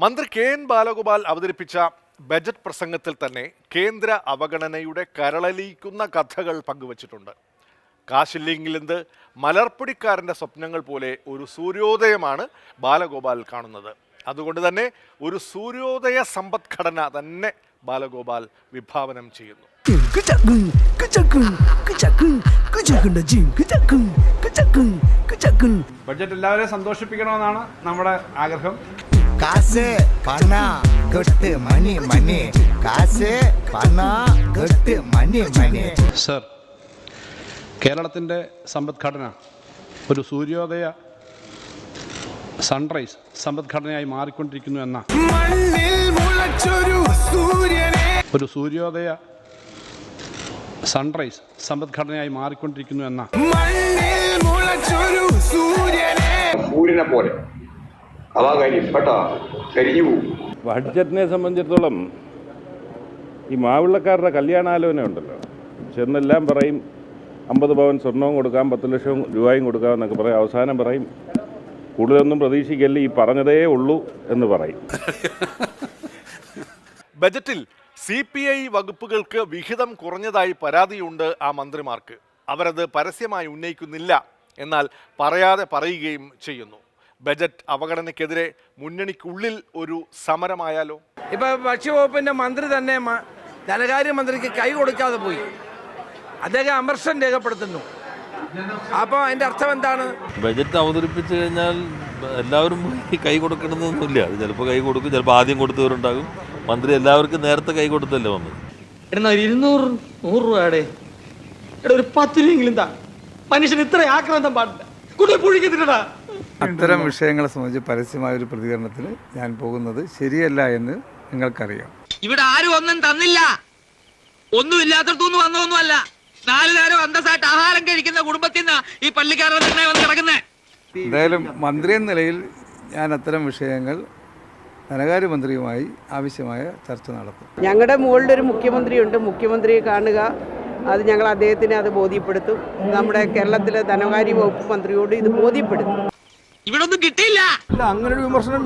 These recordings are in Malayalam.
മന്ത്രി കെ എൻ ബാലഗോപാൽ അവതരിപ്പിച്ച ബജറ്റ് പ്രസംഗത്തിൽ തന്നെ കേന്ദ്ര അവഗണനയുടെ കരളലിയിക്കുന്ന കഥകൾ പങ്കുവച്ചിട്ടുണ്ട്. കാശില്ലെങ്കിലെന്ത് മലർപ്പൊടിക്കാരൻ്റെ സ്വപ്നങ്ങൾ പോലെ ഒരു സൂര്യോദയമാണ് ബാലഗോപാൽ കാണുന്നത്. അതുകൊണ്ട് തന്നെ ഒരു സൂര്യോദയ സമ്പദ്ഘടന തന്നെ ബാലഗോപാൽ വിഭാവനം ചെയ്യുന്നു. ബഡ്ജറ്റ് എല്ലാവരെയും സന്തോഷിപ്പിക്കണമെന്നാണ് നമ്മുടെ ആഗ്രഹം. കാശ് പണ കെട്ട് മണി മണി കാശ് പണ കെട്ട് മണി മണി. സർ, കേരളത്തിൻ്റെ സമ്പദ്ഘടന ഒരു സൂര്യോദയ സൺറൈസ് സമ്പദ്ഘടനയായി മാറിക്കൊണ്ടിരിക്കുന്നു എന്ന ഒരു സൂര്യോദയ സൺറൈസ് സമ്പദ്ഘടനയായി മാറിക്കൊണ്ടിരിക്കുന്നു എന്ന സൂര്യനെ പോലെ അതാ കാര്യം കേട്ടോ, കരിഞ്ഞു പോകും. ബഡ്ജറ്റിനെ സംബന്ധിച്ചിടത്തോളം ഈ മാവിള്ളക്കാരുടെ കല്യാണാലോചന ഉണ്ടല്ലോ, ചെന്നെല്ലാം പറയും 50 പവൻ സ്വർണവും കൊടുക്കാം, 10 ലക്ഷം രൂപയും കൊടുക്കാം എന്നൊക്കെ പറയും. അവസാനം പറയും കൂടുതലൊന്നും പ്രതീക്ഷിക്കല്ല, ഈ പറഞ്ഞതേ ഉള്ളൂ എന്ന് പറയും. ബജറ്റിൽ CPI വകുപ്പുകൾക്ക് വിഹിതം കുറഞ്ഞതായി പരാതിയുണ്ട് ആ മന്ത്രിമാർക്ക്. അവരത് പരസ്യമായി ഉന്നയിക്കുന്നില്ല, എന്നാൽ പറയാതെ പറയുകയും ചെയ്യുന്നു. ബജറ്റ് അവഗണനയ്ക്കെതിരെ മുന്നണിക്കുള്ളിൽ ഒരു സമരമായാലോ? ഇപ്പൊ ഭക്ഷ്യവകുപ്പിന്റെ മന്ത്രി തന്നെ ധനകാര്യമന്ത്രിക്ക് കൈ കൊടുക്കാതെ പോയി, അദ്ദേഹം അമർഷം രേഖപ്പെടുത്തുന്നു. അപ്പോൾ അതിന്റെ അർത്ഥം എന്താണ്? ബജറ്റ് അവതരിപ്പിച്ചു കഴിഞ്ഞാൽ എല്ലാവരും കൈ കൊടുക്കണമെന്നൊന്നുമില്ല. അത് ചിലപ്പോൾ കൈ കൊടുക്കും, ചിലപ്പോൾ ആദ്യം കൊടുത്തവരുണ്ടാകും. മന്ത്രി എല്ലാവർക്കും നേരത്തെ കൈ കൊടുത്തല്ലേ വന്നത്. 200 രൂപയുടെ ഒരു 10 രൂപയെങ്കിലും താ. മനുഷ്യൻ ഇത്ര ആക്രാന്തം പാടില്ല. പുഴിക്കത്തില്ലടാ. അത്തരം വിഷയങ്ങളെ സംബന്ധിച്ച് പരസ്യമായ ഒരു പ്രതികരണത്തിന് ഞാൻ പോകുന്നത് ശരിയല്ല എന്ന് നിങ്ങൾക്കറിയാം. ഇവിടെ ആരും ഒന്നും തന്നില്ല, ഒന്നും ഇല്ലാത്തടത്തുനിന്ന് വന്നതൊന്നുമല്ല. 4 നേരം അന്തസ്സായിട്ട് ആഹാരം കഴിക്കുന്ന കുടുംബത്തിൽ നിന്നാ ഈ പള്ളിക്കാരുടെ നിർണ്ണയം വന്ന് കിടക്കുന്നത്. എന്തായാലും മന്ത്രി എന്ന നിലയിൽ ഞാൻ അത്തരം വിഷയങ്ങൾ ധനകാര്യമന്ത്രിയുമായി ആവശ്യമായ ചർച്ച നടത്തും. ഞങ്ങളുടെ മുകളിൽ ഒരു മുഖ്യമന്ത്രിയുണ്ട്, മുഖ്യമന്ത്രിയെ കാണുക, അത് ഞങ്ങൾ അദ്ദേഹത്തിനെ അത് ബോധ്യപ്പെടുത്തും. നമ്മുടെ കേരളത്തിലെ ധനകാര്യ വകുപ്പ് മന്ത്രിയോട് ഇത് ബോധ്യപ്പെടുത്തും. ഇവിടെ ഒന്നും കിട്ടിയില്ല. അങ്ങനെ ഒരു വിമർശനം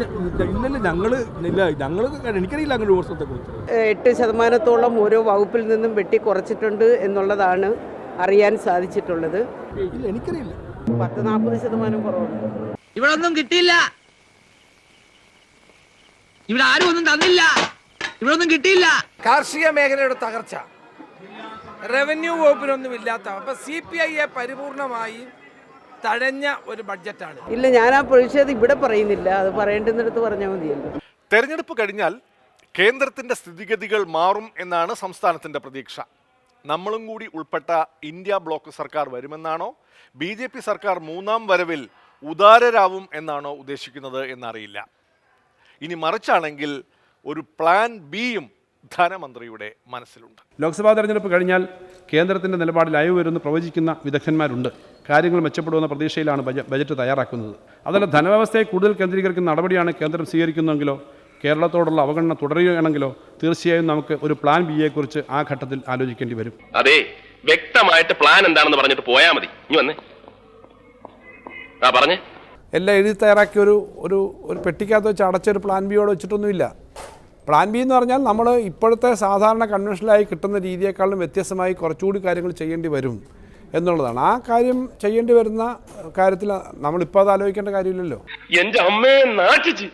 എനിക്കറിയില്ല. അങ്ങനെ വിമർശനത്തെ കുറിച്ച് 8% ഓരോ വകുപ്പിൽ നിന്നും വെട്ടിക്കുറച്ചിട്ടുണ്ട് എന്നുള്ളതാണ് അറിയാൻ സാധിച്ചിട്ടുള്ളത്. എനിക്കറിയില്ല. 40% കുറവുണ്ട്. ഇവിടെ ഒന്നും കിട്ടിയില്ല, ഇവിടെ ആരും ഒന്നും തന്നില്ല, ഇവിടെ ഒന്നും കിട്ടിയില്ല. കാർഷിക മേഖലയുടെ തകർച്ച, റവന്യൂ വകുപ്പിനൊന്നും ഇല്ലാത്ത, അപ്പൊ CPIയെ പരിപൂർണമായി തഴഞ്ഞ ഒരു ബഡ്ജറ്റാണ്. ഇല്ല, ഞാൻ ആ പ്രതിഷേധം ഇവിടെ പറയുന്നില്ല, അത് പറയേണ്ടുന്നിടത്ത് പറഞ്ഞാൽ മതിയല്ലോ. തെരഞ്ഞെടുപ്പ് കഴിഞ്ഞാൽ കേന്ദ്രത്തിന്റെ സ്ഥിതിഗതികൾ മാറും എന്നാണ് സംസ്ഥാനത്തിന്റെ പ്രതീക്ഷ. നമ്മളും കൂടി ഉൾപ്പെട്ട ഇന്ത്യ ബ്ലോക്ക് സർക്കാർ വരുമെന്നാണോ, BJP സർക്കാർ 3ാം വരവിൽ ഉദാരരാവും എന്നാണോ ഉദ്ദേശിക്കുന്നത് എന്നറിയില്ല. ഇനി മറിച്ചാണെങ്കിൽ ഒരു പ്ലാൻ ബിയും ധനമന്ത്രിയുടെ മനസ്സിലുണ്ട്. ലോക്സഭാ തെരഞ്ഞെടുപ്പ് കഴിഞ്ഞാൽ കേന്ദ്രത്തിൻ്റെ നിലപാടിൽ അയവ് വരുമെന്ന് പ്രവചിക്കുന്ന വിദഗ്ധന്മാരുണ്ട്. കാര്യങ്ങൾ മെച്ചപ്പെടുമെന്ന പ്രതീക്ഷയിലാണ് ബജറ്റ് തയ്യാറാക്കുന്നത്. അതല്ല, ധനവ്യവസ്ഥയെ കൂടുതൽ കേന്ദ്രീകരിക്കുന്ന നടപടിയാണ് കേന്ദ്രം സ്വീകരിക്കുന്നതെങ്കിലോ, കേരളത്തോടുള്ള അവഗണന തുടരുകയാണെങ്കിലോ തീർച്ചയായും നമുക്ക് ഒരു പ്ലാൻ ബിയെക്കുറിച്ച് ആ ഘട്ടത്തിൽ ആലോചിക്കേണ്ടി വരും. അതെ, വ്യക്തമായിട്ട് പ്ലാൻ എന്താണെന്ന് പറഞ്ഞിട്ട് പോയാ മതി. ഇനി വന്നേ പറഞ്ഞേ. എല്ലാം എഴുതി തയ്യാറാക്കി ഒരു പെട്ടിക്കകത്ത് വെച്ച് അടച്ചൊരു പ്ലാൻ ബിയോട് വെച്ചിട്ടൊന്നുമില്ല. പ്ലാൻ ബി എന്ന് പറഞ്ഞാൽ നമ്മൾ ഇപ്പോഴത്തെ സാധാരണ കൺവെൻഷനായി കിട്ടുന്ന രീതിയേക്കാളും വ്യത്യസ്തമായി കുറച്ചുകൂടി കാര്യങ്ങൾ ചെയ്യേണ്ടി വരും എന്നുള്ളതാണ്. ആ കാര്യം ചെയ്യേണ്ടി വരുന്ന കാര്യത്തിൽ നമ്മളിപ്പോൾ അത് ആലോചിക്കേണ്ട കാര്യമില്ലല്ലോ. എന്റെ അമ്മയെ നാട്ടിച്ച്